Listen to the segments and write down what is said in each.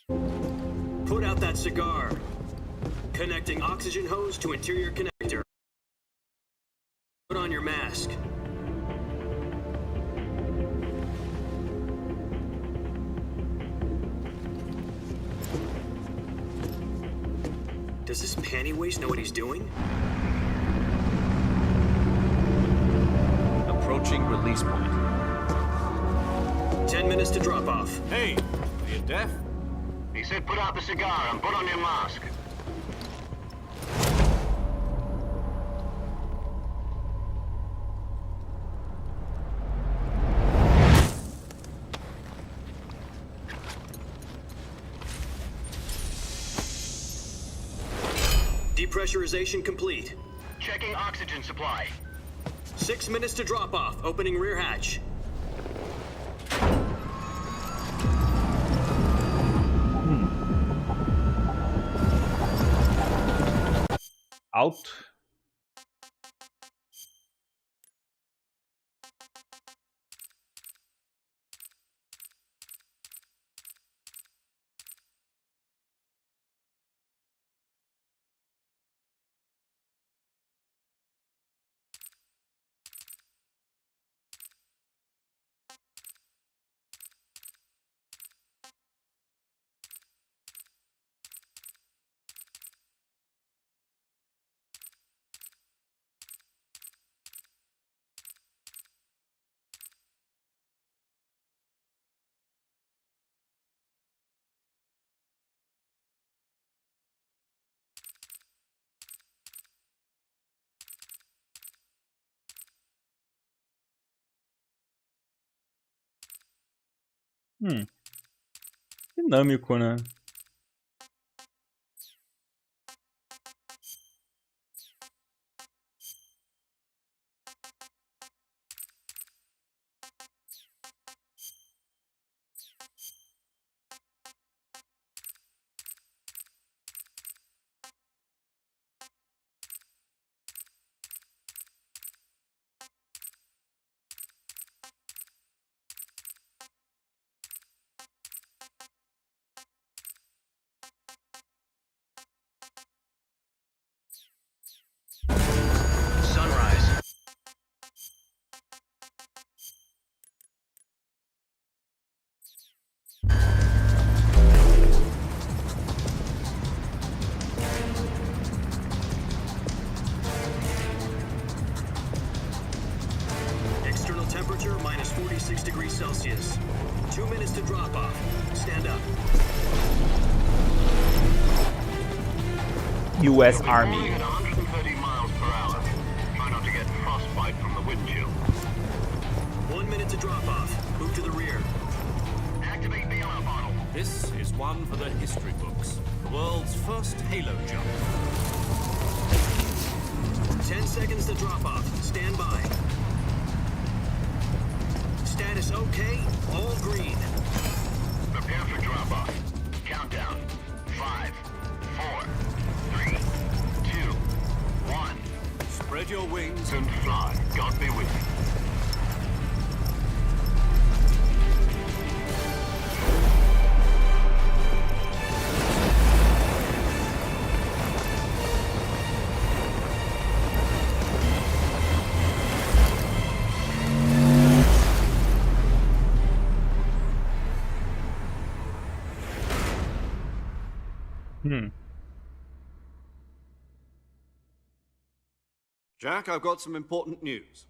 Put out that cigar. Connecting oxygen hose to interior connector. Put on your mask. Does this panty waste know what he's doing? Approaching release point. 10 minutes to drop off. Hey, are you deaf? He said put out the cigar and put on your mask. Depressurization complete. Checking oxygen supply. 6 minutes to drop off. Opening rear hatch. Out. Dinâmico, né? Sunrise. External temperature minus 46 degrees Celsius. 2 minutes to drop off. Stand up. US Falling Army. at 130 miles per hour. Try not to get frostbite from the wind chill. 1 minute to drop off. Move to the rear. Activate bailout bottle. This is one for the history books. The world's first halo jump. 10 seconds to drop off. Stand by. Status okay. All green. Prepare for drop off. Countdown. 5, 4, 3, 2, 1. Spread your wings And fly. God be with you. Jack, I've got some important news.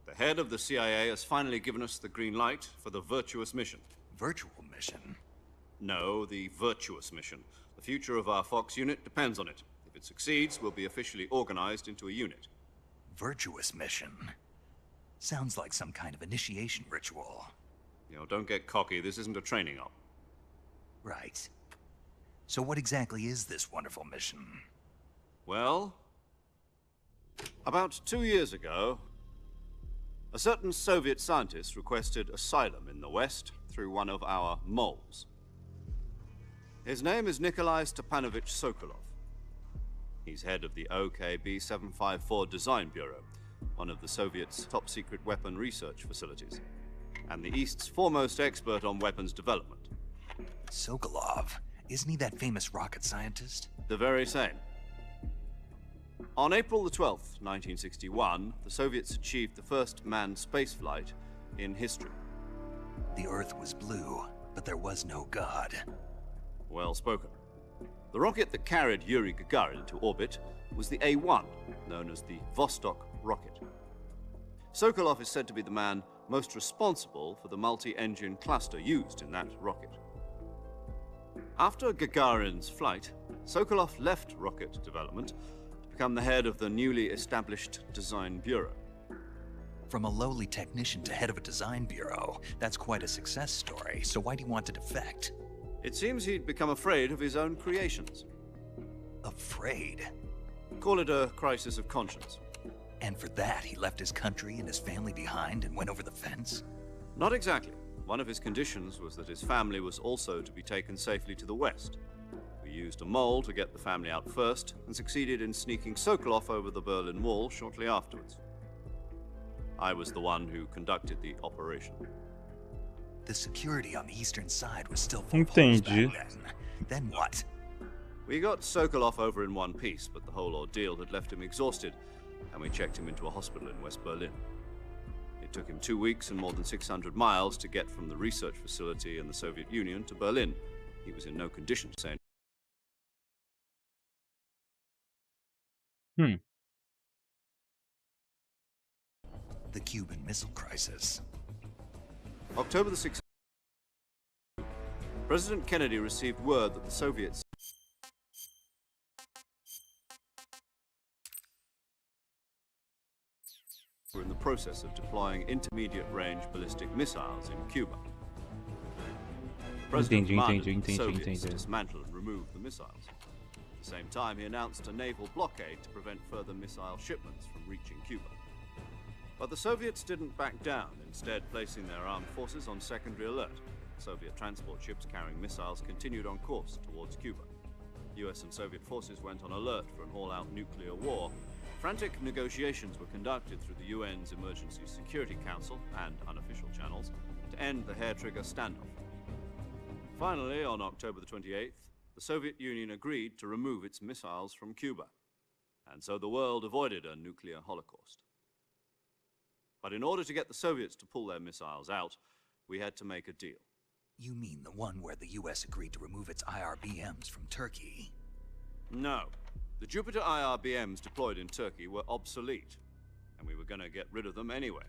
The head of the CIA has finally given us the green light for the virtuous mission. Virtual mission? No, the virtuous mission. The future of our Fox unit depends on it. If it succeeds, we'll be officially organized into a unit. Virtuous mission? Sounds like some kind of initiation ritual. You know, don't get cocky. This isn't a training op. Right. So what exactly is this wonderful mission? Well, about 2 years ago, a certain Soviet scientist requested asylum in the West through one of our moles. His name is Nikolai Stepanovich Sokolov. He's head of the OKB 754 Design Bureau, one of the Soviets' top-secret weapon research facilities, and the East's foremost expert on weapons development. Sokolov, isn't he that famous rocket scientist? The very same. On April the 12th, 1961, the Soviets achieved the first manned spaceflight in history. The Earth was blue, but there was no God. Well spoken. The rocket that carried Yuri Gagarin into orbit was the A-1, known as the Vostok rocket. Sokolov is said to be the man most responsible for the multi-engine cluster used in that rocket. After Gagarin's flight, Sokolov left rocket development to become the head of the newly established Design Bureau. From a lowly technician to head of a design bureau, that's quite a success story, so why do you want to defect? It seems he'd become afraid of his own creations. Afraid? Call it a crisis of conscience. And for that, he left his country and his family behind and went over the fence? Not exactly. One of his conditions was that his family was also to be taken safely to the west. We used a mole to get the family out first and succeeded in sneaking Sokolov over the Berlin Wall shortly afterwards. I was the one who conducted the operation. The security on the eastern side was still full of holes back Entendi. then. Then what? We got Sokolov over in one piece, but the whole ordeal had left him exhausted, and we checked him into a hospital in West Berlin. It took him 2 weeks and more than 600 miles to get from the research facility in the Soviet Union to Berlin. He was in no condition to say. The Cuban Missile Crisis. October the 6th, President Kennedy received word that the Soviets were in the process of deploying intermediate-range ballistic missiles in Cuba. The President demanded that the Soviets dismantle and remove the missiles. At the same time, he announced a naval blockade to prevent further missile shipments from reaching Cuba. But the Soviets didn't back down, instead placing their armed forces on secondary alert. Soviet transport ships carrying missiles continued on course towards Cuba. US and Soviet forces went on alert for an all-out nuclear war. Frantic negotiations were conducted through the UN's Emergency Security Council and unofficial channels to end the hair-trigger standoff. Finally, on October the 28th, the Soviet Union agreed to remove its missiles from Cuba. And so the world avoided a nuclear holocaust. But in order to get the Soviets to pull their missiles out, we had to make a deal. You mean the one where the US agreed to remove its IRBMs from Turkey? No. The Jupiter IRBMs deployed in Turkey were obsolete, and we were going to get rid of them anyway.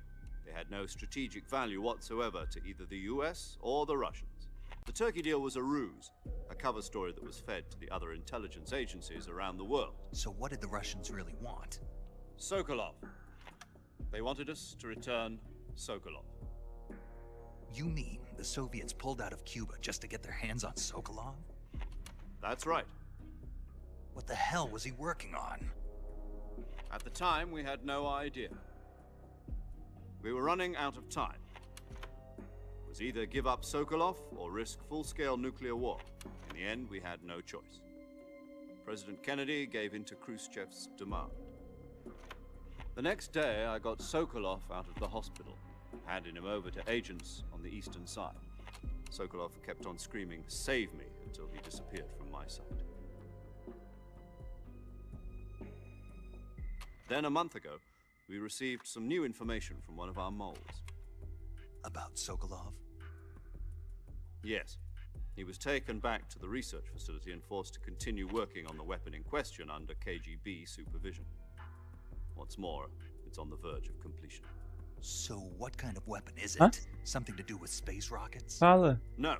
They had no strategic value whatsoever to either the US or the Russians. The Turkey deal was a ruse, a cover story that was fed to the other intelligence agencies around the world. So what did the Russians really want? Sokolov. They wanted us to return Sokolov. You mean the Soviets pulled out of Cuba just to get their hands on Sokolov? That's right. What the hell was he working on? At the time, we had no idea. We were running out of time. It was either give up Sokolov or risk full-scale nuclear war. In the end, we had no choice. President Kennedy gave in to Khrushchev's demand. The next day, I got Sokolov out of the hospital, handing him over to agents on the eastern side. Sokolov kept on screaming, "Save me," until he disappeared from my sight. Then, a month ago, we received some new information from one of our moles. About Sokolov? Yes. He was taken back to the research facility and forced to continue working on the weapon in question under KGB supervision. What's more, it's on the verge of completion. So what kind of weapon is it? Huh? Something to do with space rockets? Fala. No,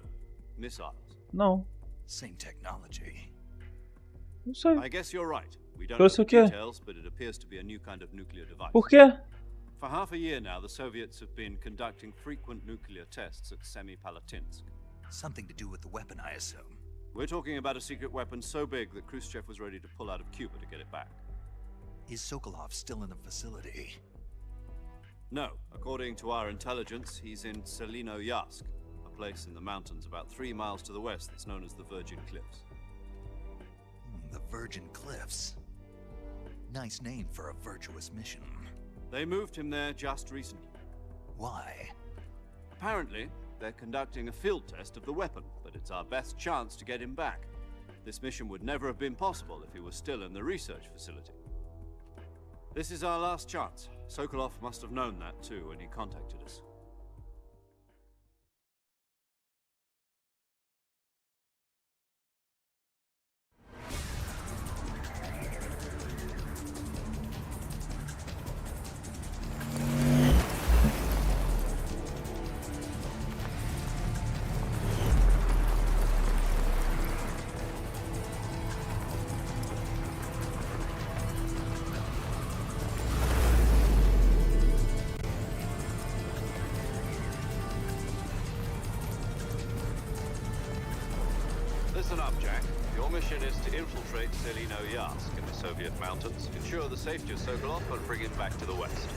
missiles. Não. Same technology. Não sei. I guess you're right. We don't Trouxe know o the quê? details, but it appears to be a new kind of nuclear device. Por quê? For half a year now, the Soviets have been conducting frequent nuclear tests at Semipalatinsk. Something to do with the weapon, I assume. We're talking about a secret weapon so big that Khrushchev was ready to pull out of Cuba to get it back. Is Sokolov still in the facility? No, according to our intelligence, he's in Selino-Yarsk, a place in the mountains about 3 miles to the west that's known as the Virgin Cliffs. The Virgin Cliffs. Nice name for a virtuous mission. They moved him there just recently. Why? Apparently, they're conducting a field test of the weapon, but it It's our best chance to get him back. This mission would never have been possible if he was still in the research facility. This is our last chance. Sokolov must have known that too when he contacted us. Listen up, Jack. Your mission is to infiltrate Selino-Yarsk in the Soviet mountains, ensure the safety of Sokolov, and bring him back to the West.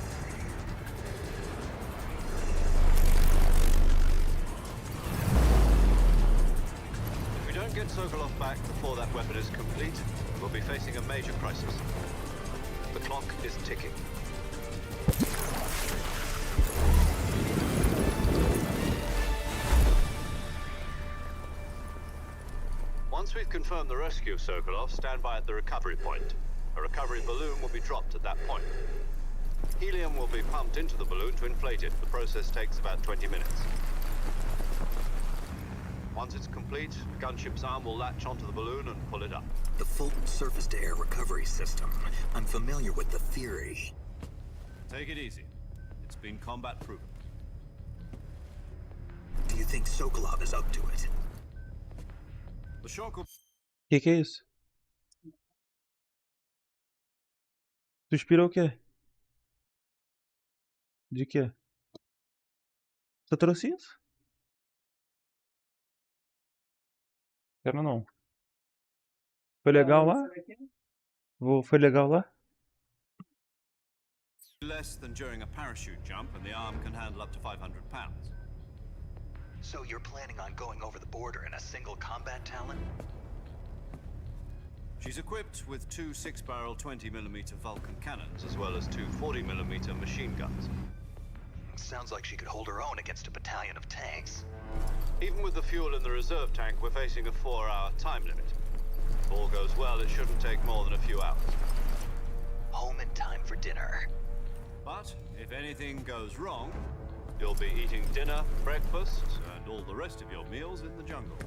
If we don't get Sokolov back before that weapon is complete, we'll be facing a major crisis. The clock is ticking. Once we've confirmed the rescue of Sokolov, stand by at the recovery point. A recovery balloon will be dropped at that point. Helium will be pumped into the balloon to inflate it. The process takes about 20 minutes. Once it's complete, the gunship's arm will latch onto the balloon and pull it up. The Fulton surface-to-air recovery system. I'm familiar with the theory. Take it easy. It's been combat proven. Do you think Sokolov is up to it? The shock will... Que é isso? Tu inspirou o quê? De quê? Você trouxe isso? Quero não. Foi legal lá? Foi legal lá? less than during a parachute jump, and the arm can handle up to 500 pounds. So you're planning on going over the border in a single combat Talon? She's equipped with two 6-barrel 20mm Vulcan cannons, as well as two 40mm machine guns. Sounds like she could hold her own against a battalion of tanks. Even with the fuel in the reserve tank, we're facing a 4-hour time limit. If all goes well, it shouldn't take more than a few hours. Home in time for dinner. But if anything goes wrong, you'll be eating dinner, breakfast, and all the rest of your meals in the jungle.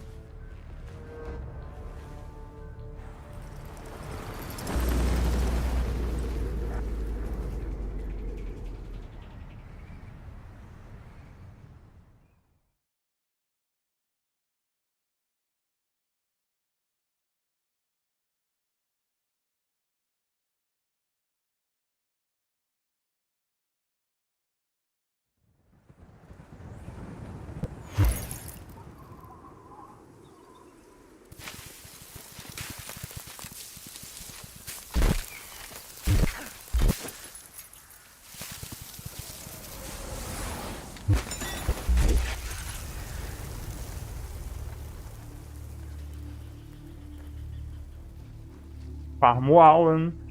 Farmou Alan.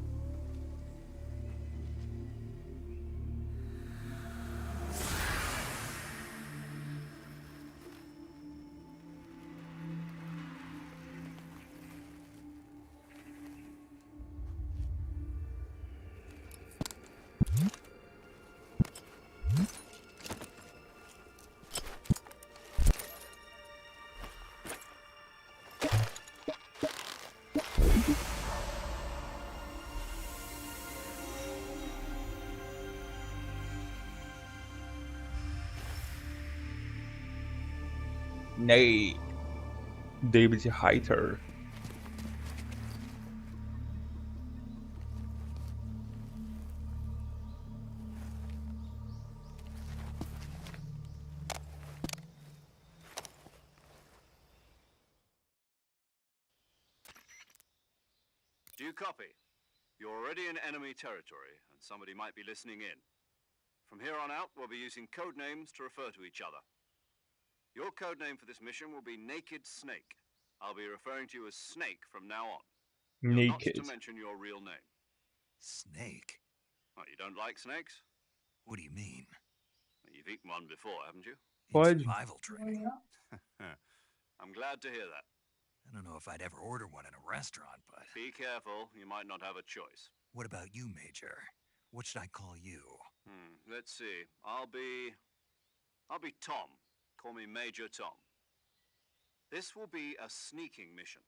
Nee. David Hayter. Do you copy? You're already in enemy territory, and somebody might be listening in. From here on out, we'll be using code names to refer to each other. Your code name for this mission will be Naked Snake. I'll be referring to you as Snake from now on. You're Naked. not to mention your real name. Snake? What, you don't like snakes? What do you mean? You've eaten one before, haven't you? In Pode. survival training. I'm glad to hear that. I don't know if I'd ever order one in a restaurant, but... Be careful, you might not have a choice. What about you, Major? What should I call you? Let's see. I'll be Tom. Call me Major Tom. This will be a sneaking mission.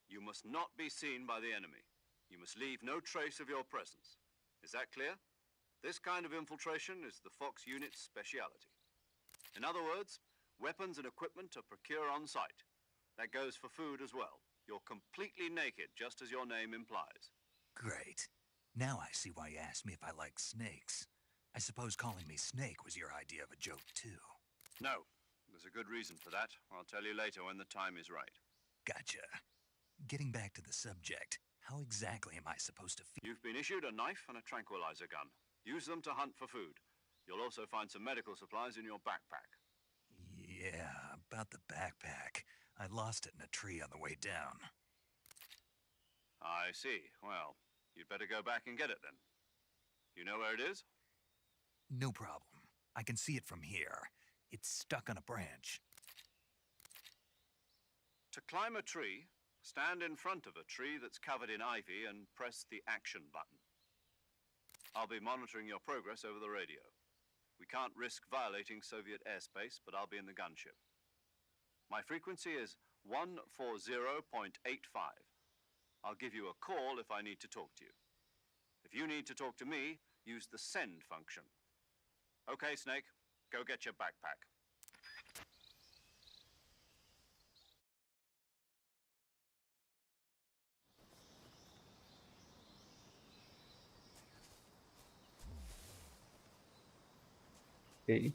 You must not be seen by the enemy. You must leave no trace of your presence. Is that clear? This kind of infiltration is the Fox unit's speciality. In other words, weapons and equipment to procure on site. That goes for food as well. You're completely naked, just as your name implies. Great. Now I see why you asked me if I like snakes. I suppose calling me Snake was your idea of a joke, too. No, there's a good reason for that. I'll tell you later when the time is right. Gotcha. Getting back to the subject, how exactly am I supposed to feel? You've been issued a knife and a tranquilizer gun. Use them to hunt for food. You'll also find some medical supplies in your backpack. Yeah, about the backpack. I lost it in a tree on the way down. I see. Well, you'd better go back and get it then. You know where it is? No problem. I can see it from here. It's stuck on a branch. To climb a tree, stand in front of a tree that's covered in ivy and press the action button. I'll be monitoring your progress over the radio. We can't risk violating Soviet airspace, but I'll be in the gunship. My frequency is 140.85. I'll give you a call if I need to talk to you. If you need to talk to me, use the send function. Okay, Snake, go get your backpack. Ok.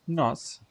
Nossa.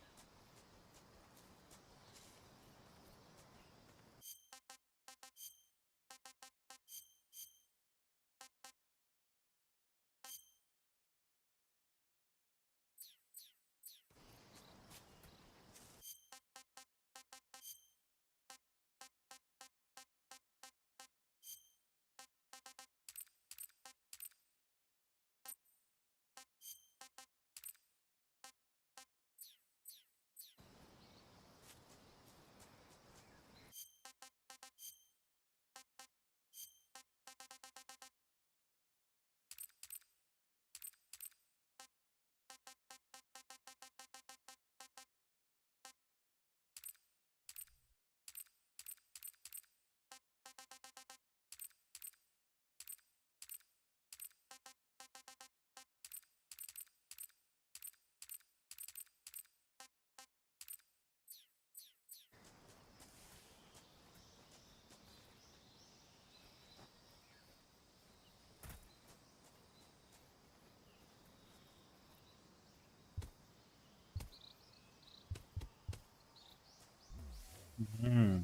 Hmm.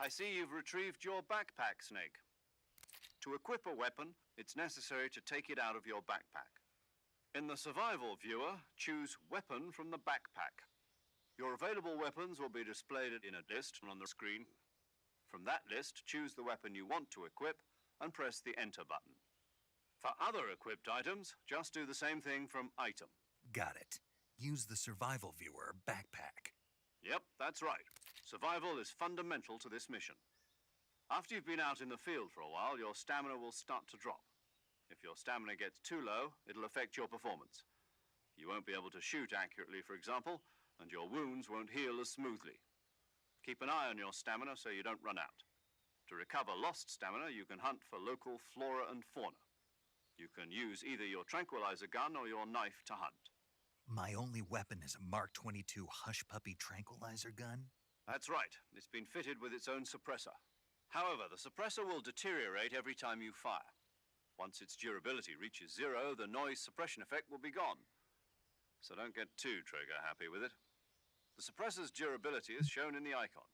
I see you've retrieved your backpack, Snake. To equip a weapon, it's necessary to take it out of your backpack. In the survival viewer, choose Weapon from the backpack. Your available weapons will be displayed in a list on the screen. From that list, choose the weapon you want to equip and press the Enter button. For other equipped items, just do the same thing from Item. Got it. Use the survival viewer backpack. Yep, that's right. Survival is fundamental to this mission. After you've been out in the field for a while, your stamina will start to drop. If your stamina gets too low, it'll affect your performance. You won't be able to shoot accurately, for example, and your wounds won't heal as smoothly. Keep an eye on your stamina so you don't run out. To recover lost stamina, you can hunt for local flora and fauna. You can use either your tranquilizer gun or your knife to hunt. My only weapon is a Mark 22 Hush Puppy tranquilizer gun? That's right. It's been fitted with its own suppressor. However, the suppressor will deteriorate every time you fire. Once its durability reaches 0, the noise suppression effect will be gone. So don't get too trigger happy with it. The suppressor's durability is shown in the icon.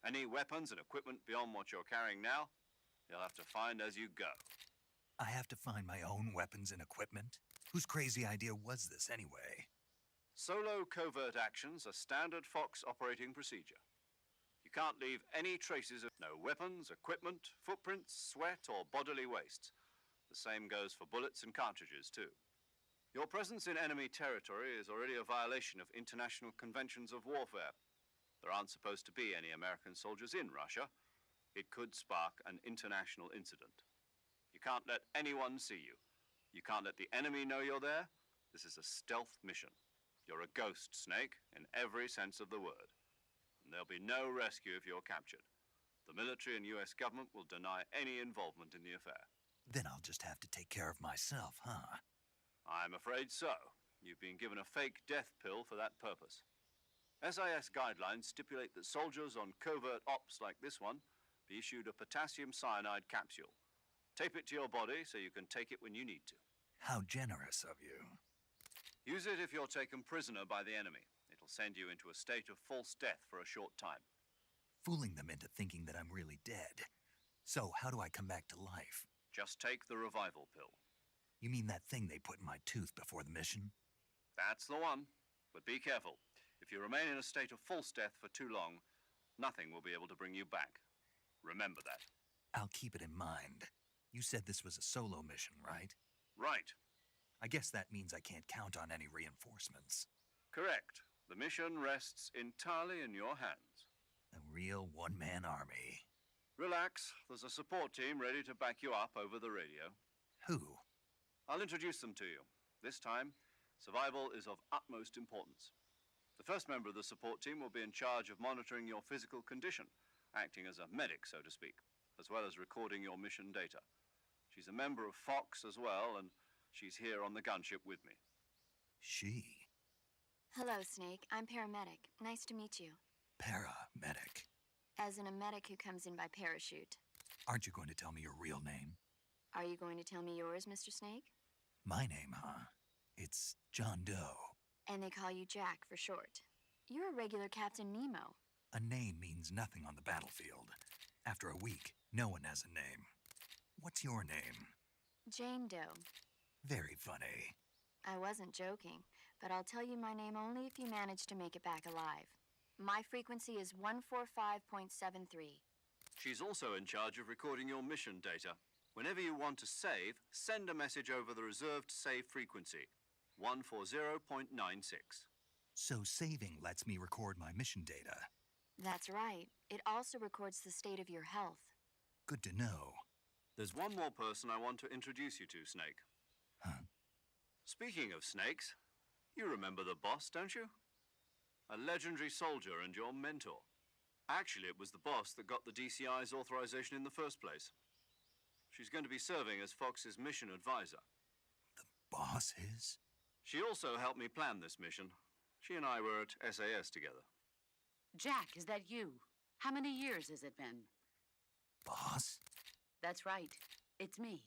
Any weapons and equipment beyond what you're carrying now, you'll have to find as you go. I have to find my own weapons and equipment? Whose crazy idea was this anyway? Solo covert actions are standard Fox operating procedure. You can't leave any traces of no weapons, equipment, footprints, sweat, or bodily wastes. The same goes for bullets and cartridges, too. Your presence in enemy territory is already a violation of international conventions of warfare. There aren't supposed to be any American soldiers in Russia. It could spark an international incident. You can't let anyone see you. You can't let the enemy know you're there. This is a stealth mission. You're a ghost, Snake, in every sense of the word. And there'll be no rescue if you're captured. The military and US government will deny any involvement in the affair. Then I'll just have to take care of myself, huh? I'm afraid so. You've been given a fake death pill for that purpose. SIS guidelines stipulate that soldiers on covert ops like this one be issued a potassium cyanide capsule. Tape it to your body so you can take it when you need to. How generous of you. Use it if you're taken prisoner by the enemy. It'll send you into a state of false death for a short time. Fooling them into thinking that I'm really dead. So how do I come back to life? Just take the revival pill. You mean that thing they put in my tooth before the mission? That's the one. But be careful. If you remain in a state of false death for too long, nothing will be able to bring you back. Remember that. I'll keep it in mind. You said this was a solo mission, right? Right. I guess that means I can't count on any reinforcements. Correct. The mission rests entirely in your hands. A real one-man army. Relax. There's a support team ready to back you up over the radio. Who? I'll introduce them to you. This time, survival is of utmost importance. The first member of the support team will be in charge of monitoring your physical condition, acting as a medic, so to speak, as well as recording your mission data. She's a member of Fox as well, and she's here on the gunship with me. She? Hello, Snake. I'm paramedic. Nice to meet you. Paramedic. As in a medic who comes in by parachute. Aren't you going to tell me your real name? Are you going to tell me yours, Mr. Snake? My name, huh? It's John Doe. And they call you Jack for short. You're a regular Captain Nemo. A name means nothing on the battlefield. After a week, no one has a name. What's your name? Jane Doe. Very funny. I wasn't joking, but I'll tell you my name only if you manage to make it back alive. My frequency is 145.73. She's also in charge of recording your mission data. Whenever you want to save, send a message over the reserved save frequency, 140.96. So saving lets me record my mission data. That's right. It also records the state of your health. Good to know. There's one more person I want to introduce you to, Snake. Huh? Speaking of snakes, You remember the boss, don't you? A legendary soldier and your mentor. Actually, it was the boss that got the DCI's authorization in the first place. She's going to be serving as Fox's mission advisor. Boss is? She also helped me plan this mission. She and I were at SAS together. Jack, is that you? How many years has it been? Boss? That's right. It's me.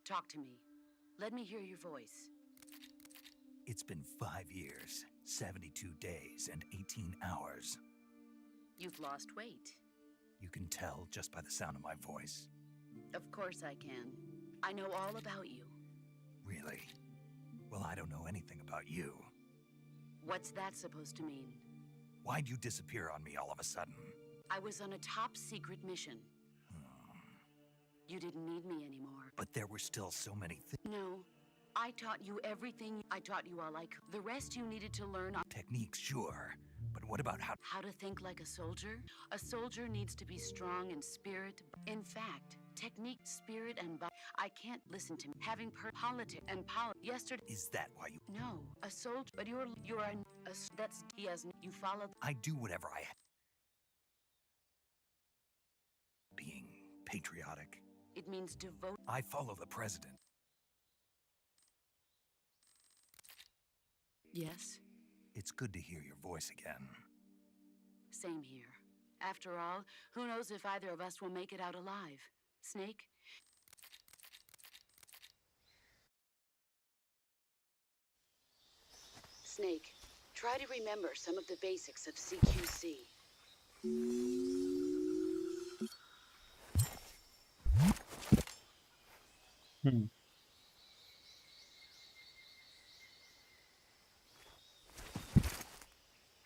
Talk to me. Let me hear your voice. It's been 5 years, 72 days, and 18 hours. You've lost weight. You can tell just by the sound of my voice. Of course I can. I know all about you. Really? Well, I don't know anything about you. What's that supposed to mean? Why'd you disappear on me all of a sudden? I was on a top secret mission. You didn't need me anymore. But there were still so many No. I taught you everything. I taught you all I could. The rest you needed to learn on techniques, sure. But what about how to think like a soldier? A soldier needs to be strong in spirit. In fact, technique, spirit, and I can't listen to having politics and yesterday. Is that why you? No, a soldier. But you're that's he has you follow. I do whatever I. Being patriotic. It means devote. I follow the president. Yes. It's good to hear your voice again. Same here. After all, who knows if either of us will make it out alive? Snake? Snake, try to remember some of the basics of CQC.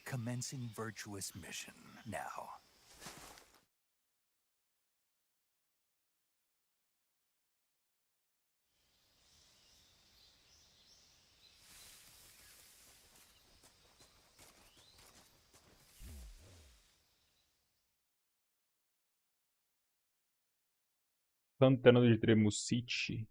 Commencing virtuous mission now. Pantano de Tremucite.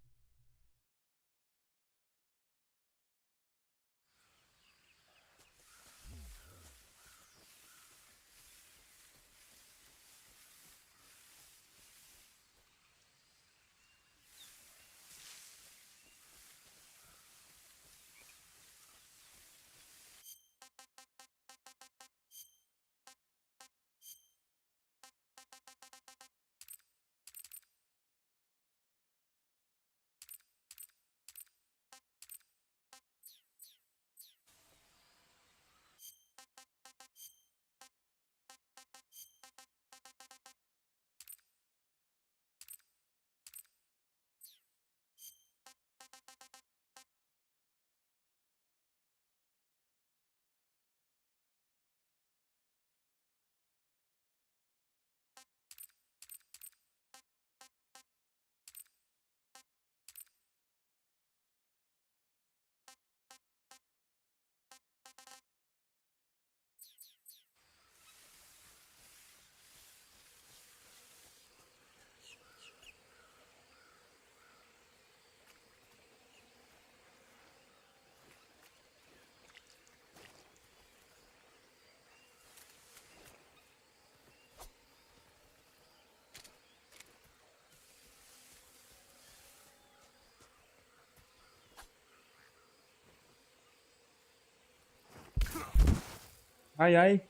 Ai, ai.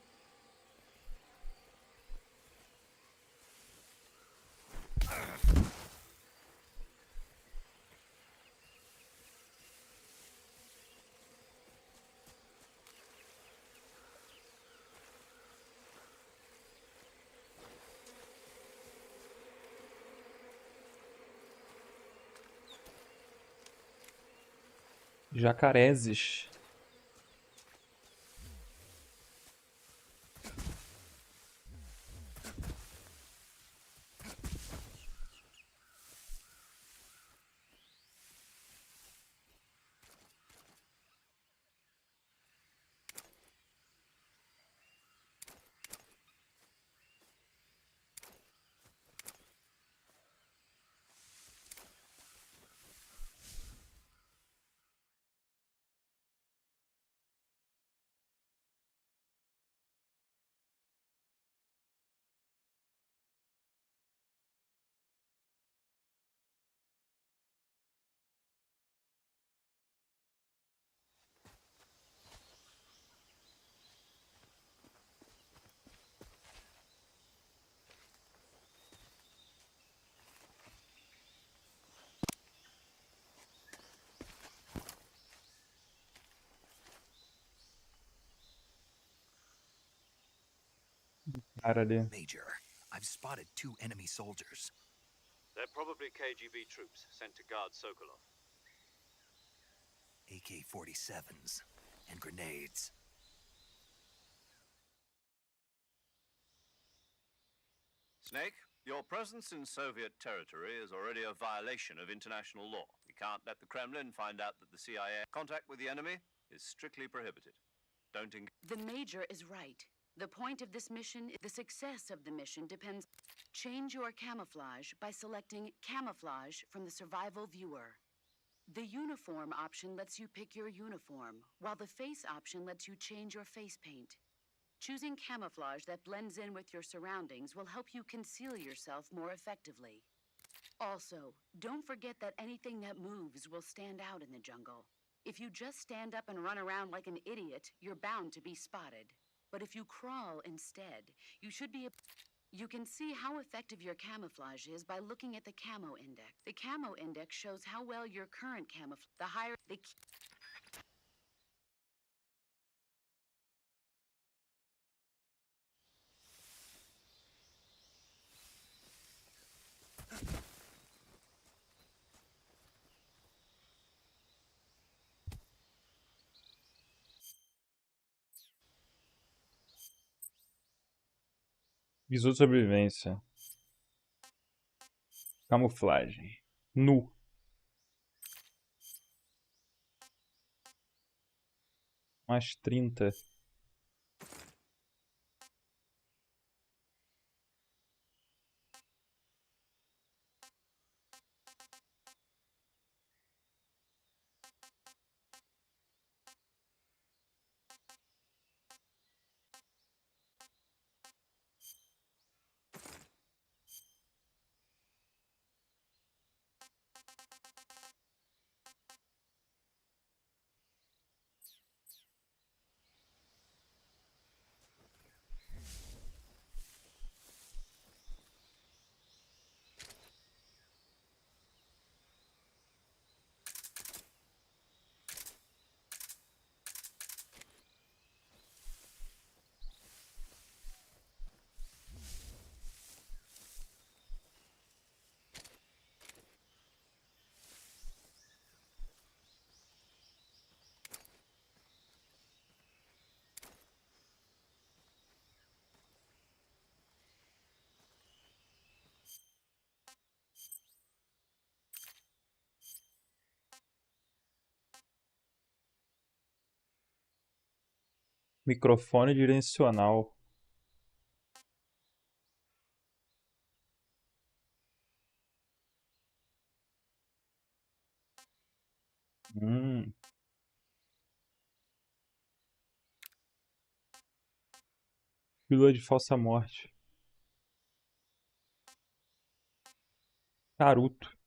Jacarezes. Cara ali. Major, I've spotted 2 enemy soldiers. They're probably KGB troops sent to guard Sokolov. AK-47s and grenades. Snake, your presence in Soviet territory is already a violation of international law. We can't let the Kremlin find out that the CIA contact with the enemy is strictly prohibited. Don't engage. The Major is right. The point of this mission, the success of the mission depends. Change your camouflage by selecting Camouflage from the Survival Viewer. The Uniform option lets you pick your uniform, while the Face option lets you change your face paint. Choosing camouflage that blends in with your surroundings will help you conceal yourself more effectively. Also, don't forget that anything that moves will stand out in the jungle. If you just stand up and run around like an idiot, you're bound to be spotted. But if you crawl instead, you can see how effective your camouflage is by looking at the camo index. The camo index shows how well your current camouflage. The higher the Visu de sobrevivência. Camuflagem. Nu. Mais 30. Microfone direcional. Pílula de falsa morte. Charuto.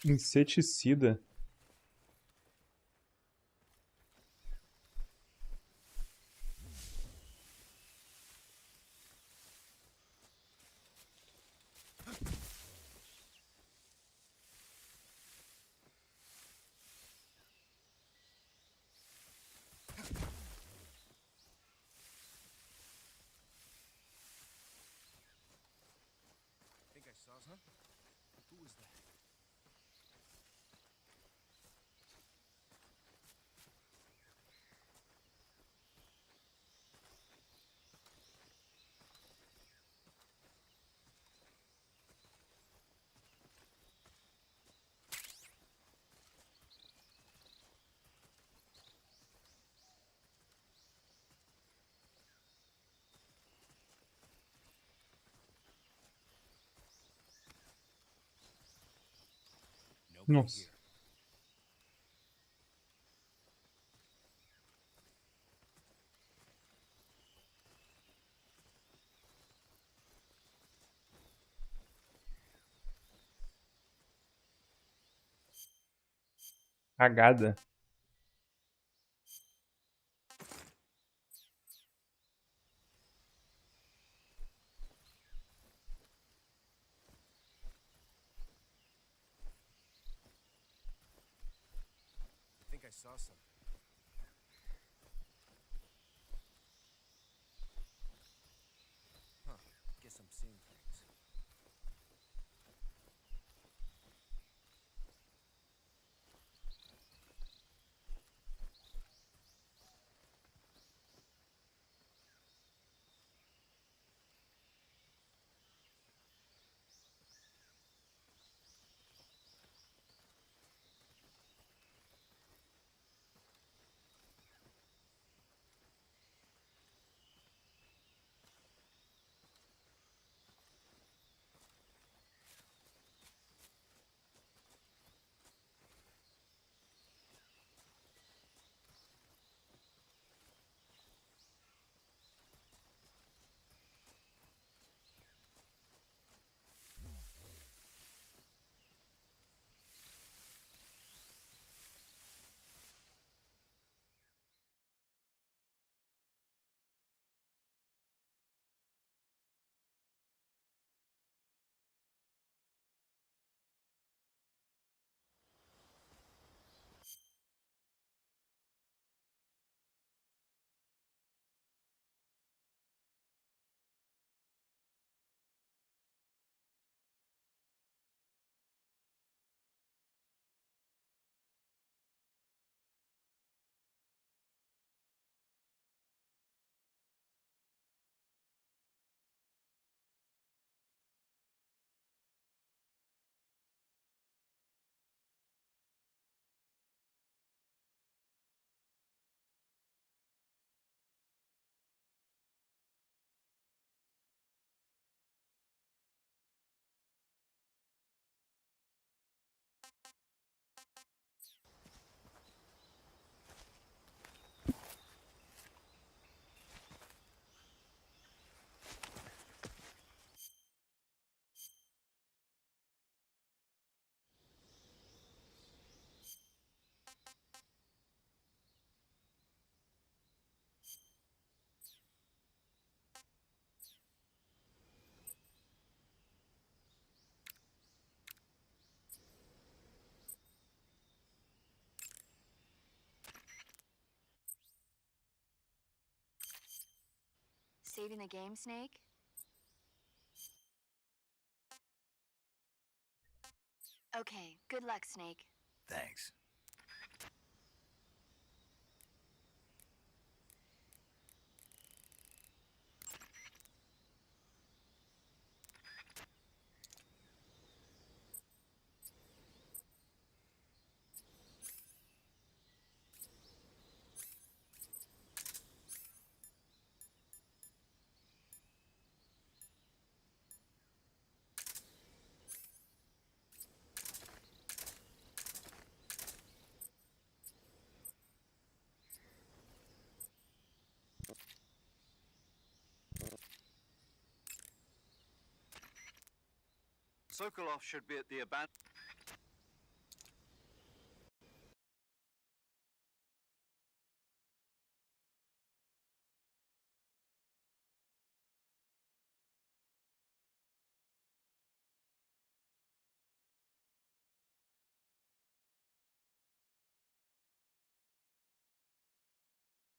Inseticida. was, huh? Who was that? Nobody Nossa. here. Cagada. I think I saw something. Huh. Guess I'm seeing things. Saving the game, Snake? Okay, good luck, Snake. Thanks. Sokolov should be at the abandoned...